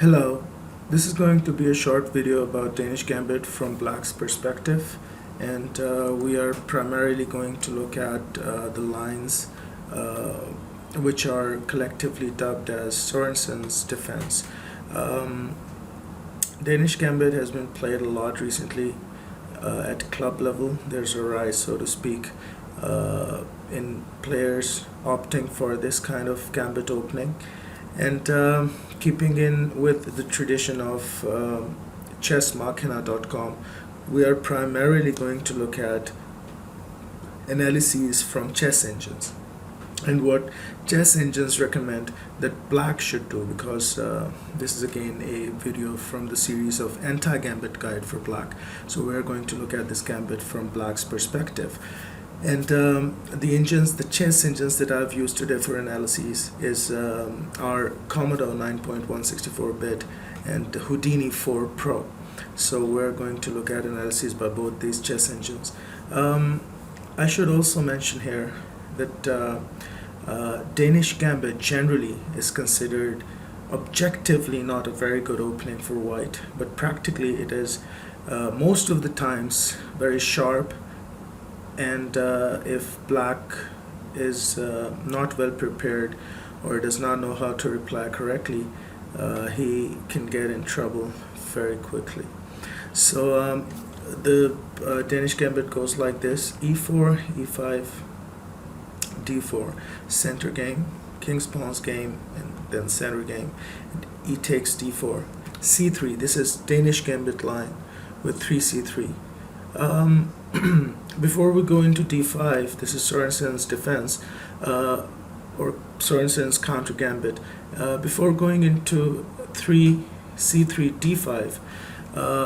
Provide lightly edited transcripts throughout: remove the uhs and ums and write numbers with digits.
Hello, this is going to be a short video about Danish Gambit from Black's perspective, and we are primarily going to look at the lines which are collectively dubbed as Sorensen's defense. Um, Danish Gambit has been played a lot recently at club level. There's a rise, so to speak, in players opting for this kind of gambit opening. And keeping in with the tradition of chessmachina.com, we are primarily going to look at analyses from chess engines and what chess engines recommend that Black should do, because this is again a video from the series of anti-gambit guide for Black. So we're going to look at this gambit from Black's perspective. And the chess engines that I've used today for analyses is our Commodore 9.164-bit and Houdini 4 Pro. So we're going to look at analyses by both these chess engines. I should also mention here that Danish Gambit generally is considered objectively not a very good opening for white, but practically it is most of the times very sharp. And if Black is not well prepared or does not know how to reply correctly, he can get in trouble very quickly. So the Danish Gambit goes like this: e4, e5, d4, center game, king's pawns game, and then center game, and e takes d4, c3. This is Danish Gambit line with 3c3. Before we go into d5, this is Sorensen's defense, or Sorensen's counter gambit. Before going into c3, d5,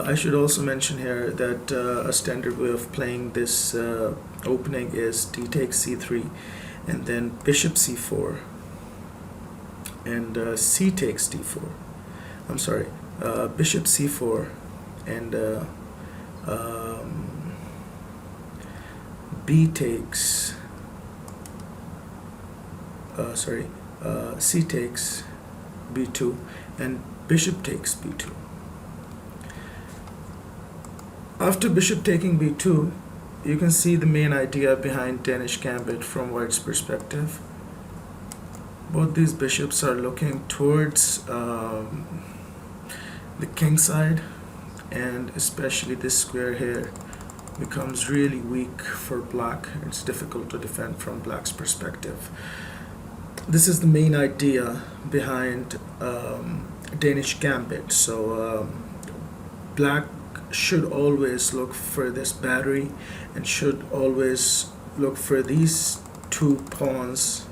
I should also mention here that a standard way of playing this opening is d takes c3, and then bishop c4, and c takes d4. I'm sorry, bishop c4, and b takes c takes b2, and bishop takes b2. After bishop taking b2, you can see the main idea behind Danish Gambit from white's perspective. Both these bishops are looking towards the king side, and especially this square here becomes really weak for Black. It's difficult to defend from Black's perspective. This is the main idea behind Danish Gambit. So Black should always look for this battery and should always look for these two pawns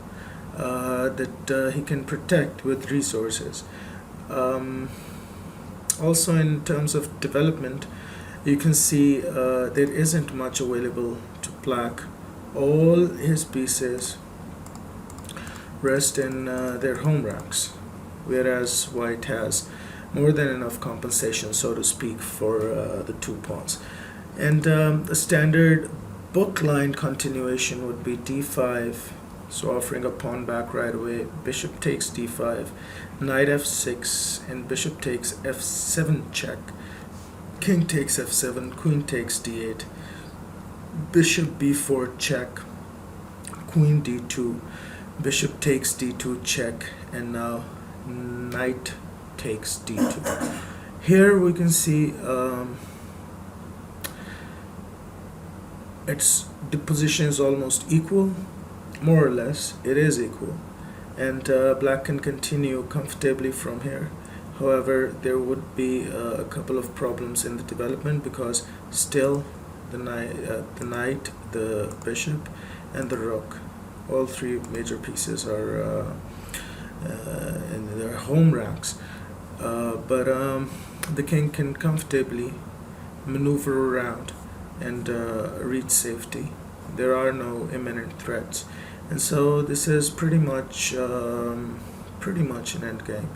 that he can protect with resources. Also, in terms of development, you can see there isn't much available to Black. All his pieces rest in their home ranks, whereas white has more than enough compensation, so to speak, for the two pawns. And the standard book line continuation would be d5, so offering a pawn back right away. Bishop takes d5, knight f6, and bishop takes f7 check. King takes f7, queen takes d8, bishop b4 check, queen d2, bishop takes d2 check, and now knight takes d2. Here we can see the position is almost equal, more or less. It is equal, and Black can continue comfortably from here. However, there would be a couple of problems in the development, because still the knight, the bishop, and the rook, all three major pieces are in their home ranks. But the king can comfortably maneuver around and reach safety. There are no imminent threats, and so this is pretty much an endgame,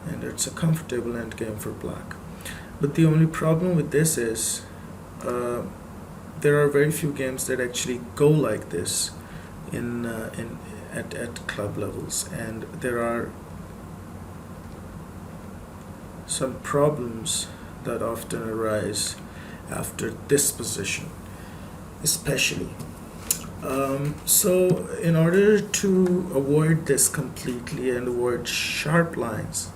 and it's a comfortable endgame for Black. But the only problem with this is there are very few games that actually go like this at club levels, and there are some problems that often arise after this position, especially. So in order to avoid this completely and avoid sharp lines,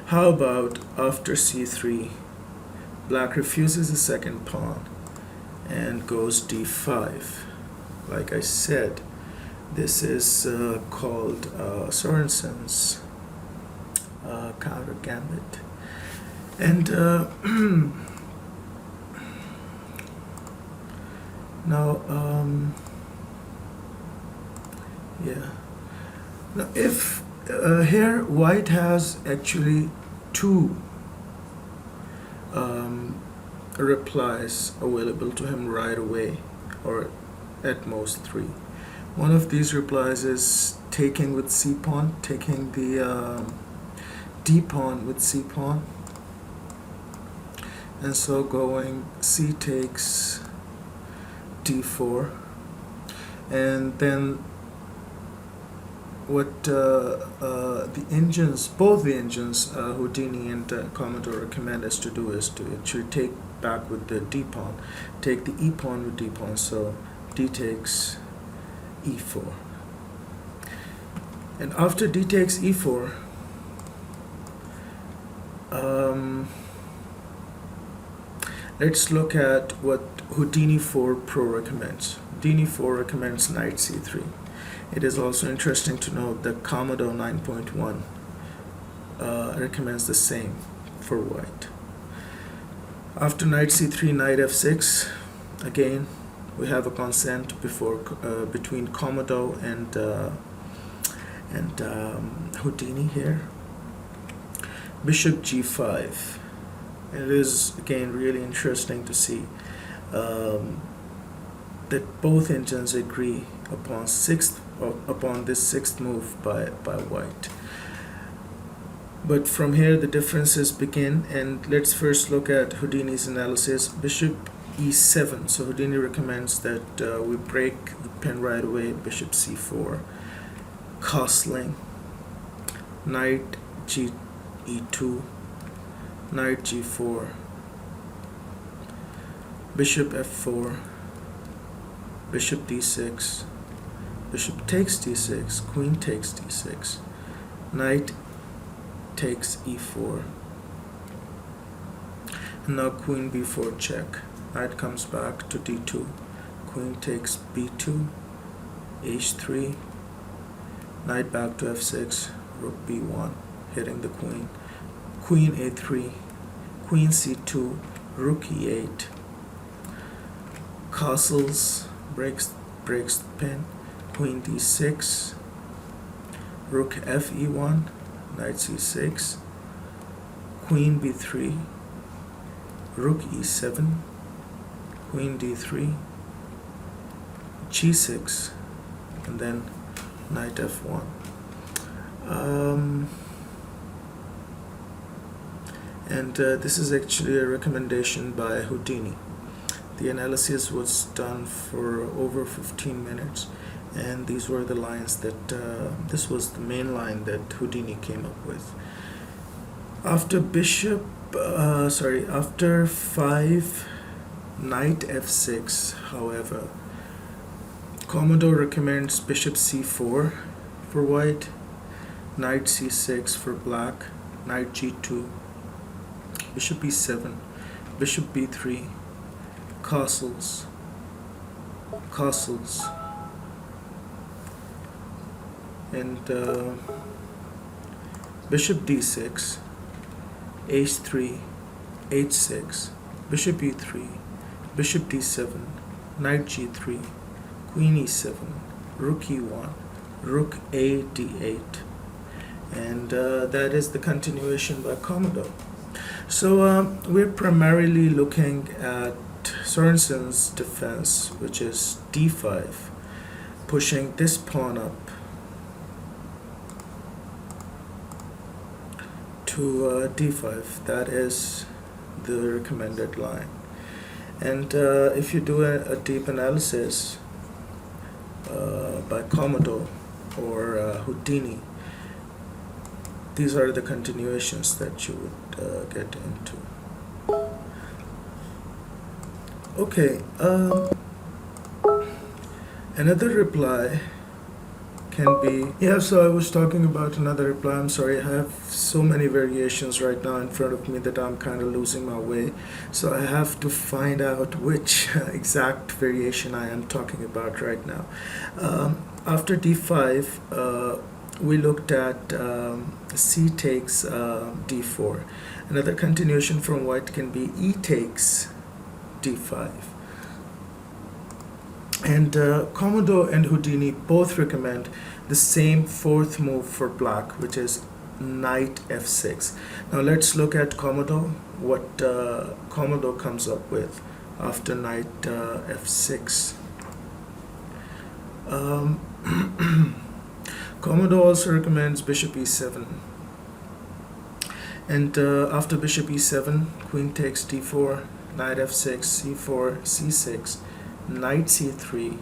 how about after c3, black refuses the second pawn and goes d5. Like I said, this is called Sorensen's counter gambit. And now, yeah. Now, if here white has actually two replies available to him right away, or at most three. One of these replies is taking with c pawn, taking the d pawn with c pawn, and so going c takes d4, and then what the engines, both the engines, Houdini and Commodore recommend us to do is to actually take back with the d pawn, take the e pawn with d pawn, so d takes e4. And after d takes e4, let's look at what Houdini 4 Pro recommends. Houdini 4 recommends knight c3. It is also interesting to note that Commodore 9.1 recommends the same for white. After knight c3, knight f6, again we have a consent between Commodore and Houdini here. Bishop g5. It is again really interesting to see that both engines agree upon this sixth move by white. But from here the differences begin, and let's first look at Houdini's analysis. Bishop e7. So Houdini recommends that we break the pin right away. Bishop c4, castling, knight e2, knight g4, bishop f4, bishop d6, bishop takes d6, queen takes d6, knight takes e4, and now queen b4 check. Knight comes back to d2, queen takes b2, h3, knight back to f6, rook b1, hitting the queen, queen a3, queen c2, rook e8, castles, breaks the pin, queen d6, rook f e1, knight c6, queen b3, rook e7, queen d3, g6, and then knight f1. This is actually a recommendation by Houdini. The analysis was done for over 15 minutes, and these were the lines that this was the main line that Houdini came up with. After after 5, knight f6, however, Commodore recommends bishop c4 for white, knight c6 for black, knight g2, bishop e7, bishop b3, castles, and bishop d6, h3, h6, bishop e3, bishop d7, knight g3, queen e7, rook e1, rook a d8, and that is the continuation by Commodore. So we're primarily looking at Sorensen's defense, which is d5, pushing this pawn up to d5. That is the recommended line. And if you do a deep analysis by Commodore or Houdini, these are the continuations that you would get into. Okay, another reply can be, yeah, so I was talking about another reply. I'm sorry, I have so many variations right now in front of me that I'm kind of losing my way. So I have to find out which exact variation I am talking about right now. After d5, we looked at c takes d4. Another continuation from white can be e takes d5. And Commodore and Houdini both recommend the same fourth move for black, which is knight f6. Now let's look at Commodore, what Commodore comes up with after knight f6. Commodore also recommends bishop e7. And after bishop e7, queen takes d4, knight f6, c4, c6, knight c3,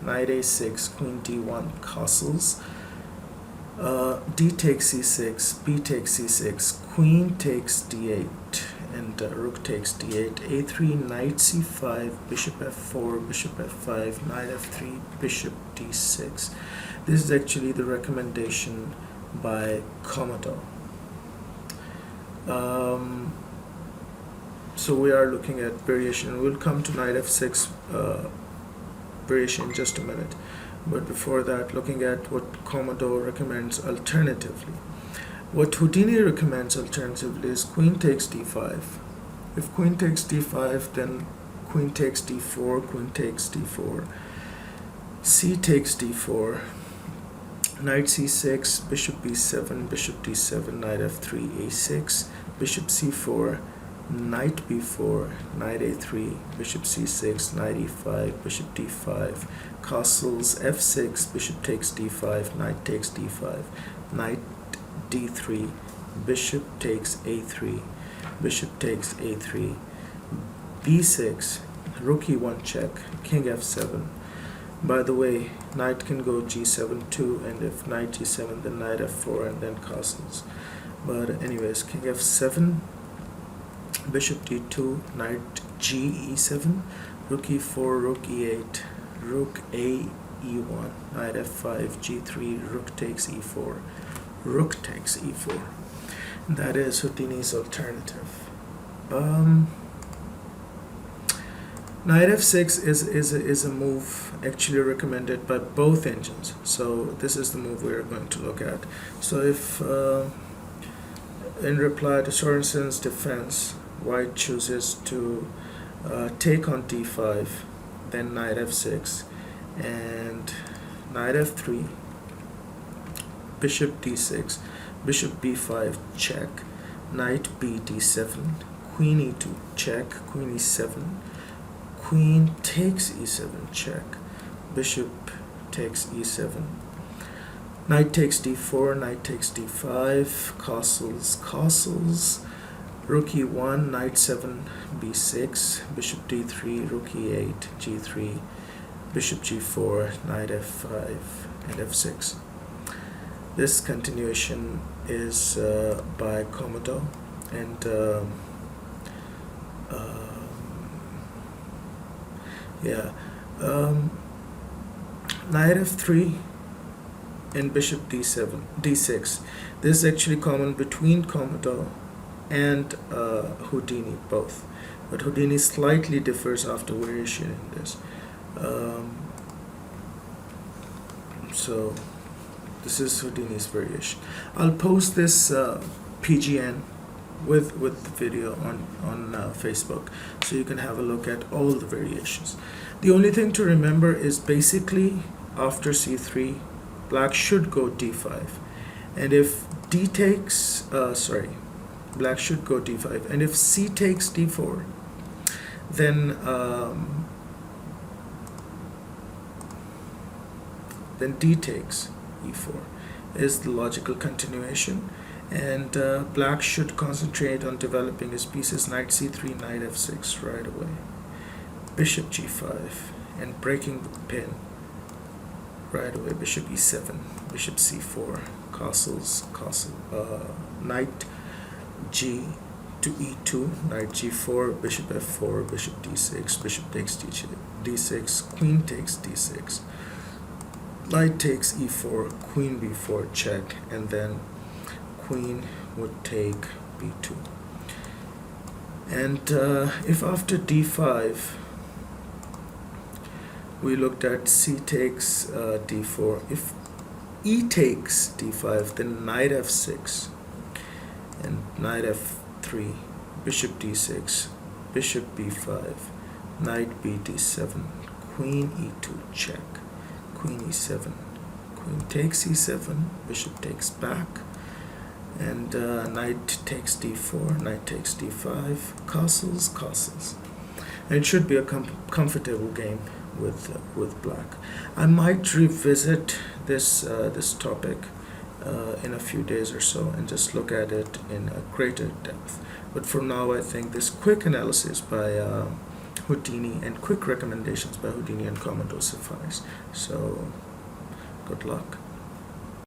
knight a6, queen d1, castles, d takes c6, b takes c6, queen takes d8, and rook takes d8, a3, knight c5, bishop f4, bishop f5, knight f3, bishop d6. This is actually the recommendation by Commodore. So we are looking at variation. We'll come to knight f6 variation in just a minute. But before that, looking at what Commodore recommends alternatively. What Houdini recommends alternatively is queen takes d5. If queen takes d5, then queen takes d4, queen takes d4, c takes d4, knight c6, bishop b7, bishop d7, knight f3, a6, bishop c4, knight b4, knight a3, bishop c6, knight e5, bishop d5, castles f6, bishop takes d5, knight takes d5, knight d3, bishop takes a3, bishop takes a3, b6, rook e1 check, king f7. By the way, knight can go g7 too, and if knight g7, then knight f4, and then castles. But anyways, king f7, bishop d2, knight g e7, rook e4, rook e8, rook a e1, knight f5, g3, rook takes e4, rook takes e4. That is Houdini's alternative. Knight f6 is a move actually recommended by both engines. So this is the move we are going to look at. So if in reply to Sorensen's defense, white chooses to take on d5, then knight f6, and knight f3, bishop d6, bishop b5 check, knight b d7, queen e2 check, queen e7, queen takes e7 check, bishop takes e7, knight takes d4, knight takes d5, castles, rook e1, knight 7, b6, bishop d3, rook e8, g3, bishop g4, knight f5, and f6. This continuation is by Commodore, and knight f3 and bishop d6. This is actually common between Commodore and Houdini both, but Houdini slightly differs after variation in this. So this is Houdini's variation. I'll post this PGN with the video on Facebook, so you can have a look at all the variations. The only thing to remember is basically after c3, black should go d5, and if d takes black should go d5, and if c takes d4, then d takes e4 is the logical continuation, and black should concentrate on developing his pieces knight c3, knight f6 right away, bishop g5, and breaking the pin right away. Bishop e7, bishop c4, knight g to e2, knight g4, bishop f4, bishop d6, bishop takes d6, queen takes d6, knight takes e4, queen b4 check, and then queen would take b2. And if after d5 we looked at c takes d4, if e takes d5, then knight f6 and knight f3, bishop d6, bishop b5, knight b d7, queen e2 check, queen e7, queen takes e7, bishop takes back, and knight takes d4, knight takes d5, castles, and it should be a comfortable game with black. I might revisit this topic in a few days or so and just look at it in a greater depth. But for now, I think this quick analysis by Houdini and quick recommendations by Houdini and comment will suffice. So, good luck.